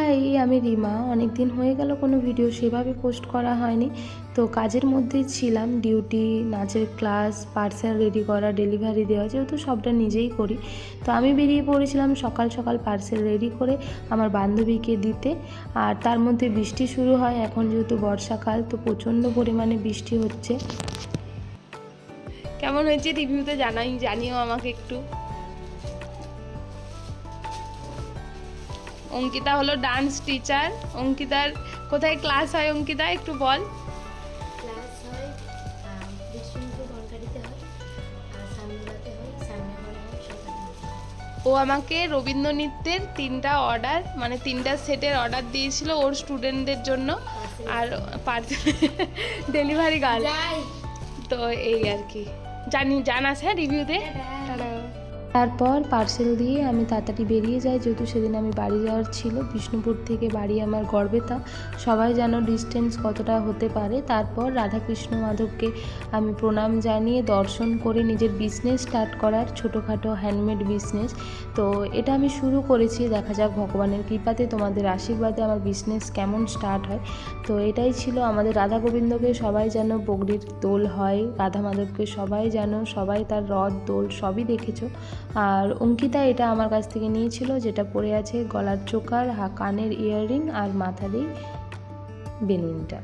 High, আমি রিমা। অনেক দিন হয়ে গেল কোনো ভিডিও সেভাবে পোস্ট করা হয়নি, তো কাজের মধ্যেই ছিলাম। ডিউটি, নাচের ক্লাস, পার্সেল রেডি করা, ডেলিভারি দেওয়া, যেহেতু সবটা নিজেই করি। তো আমি বেরিয়ে পড়েছিলাম সকাল সকাল পার্সেল রেডি করে আমার বান্ধবীকে দিতে। আর তার মধ্যে বৃষ্টি শুরু হয়। এখন যেহেতু বর্ষাকাল, তো প্রচণ্ড পরিমাণে বৃষ্টি হচ্ছে। কেমন হয়েছে রিভিউতে জানিও আমাকে একটু। অঙ্কিতা হলো ডান্স টিচার। অঙ্কিতার কোথায় ক্লাস হয় অঙ্কিতা, একটু বল। ক্লাস হয় বিষ্ণুপুর বনগাড়িতে হয়, আর সামনেলাতে হয়, সামনেগড়ে হয়, সকালে। ও আমাকে রবীন্দ্র নৃত্যের 3টা অর্ডার, মানে 3টা সেটের অর্ডার দিয়েছিল ওর স্টুডেন্টদের জন্য। আর পার্সেল ডেলিভারি গার্ল। তো এই আর কি জানাস, হ্যাঁ, রিভিউতে। তারপর পার্সেল দিয়ে আমি তাড়াতাড়ি বেরিয়ে যাই, যেহেতু সেদিন আমি বাড়ি যাওয়ার ছিল। বিষ্ণুপুর থেকে বাড়ি আমার গড়বেতা, সবাই জানো ডিস্টেন্স কতটা হতে পারে। তারপর রাধাকৃষ্ণ মাধবকে আমি প্রণাম জানিয়ে দর্শন করে নিজের বিজনেস স্টার্ট করার, ছোটোখাটো হ্যান্ডমেড বিজনেস। তো এটা আমি শুরু করেছি, দেখা যাক ভগবানের কৃপাতে, তোমাদের আশীর্বাদে আমার বিজনেস কেমন স্টার্ট হয়। তো এটাই ছিল আমাদের রাধা গোবিন্দকে সবাই যেন বগরির দোল হয়, রাধা মাধবকে সবাই জানো, সবাই তার রথ দোল সবই দেখেছো। আর অঙ্কিতা এটা আমার কাছ থেকে নিয়েছিল, যেটা পরে আছে গলার চোকার, কানের ইয়াররিং আর মাথার এই বেনুনটা।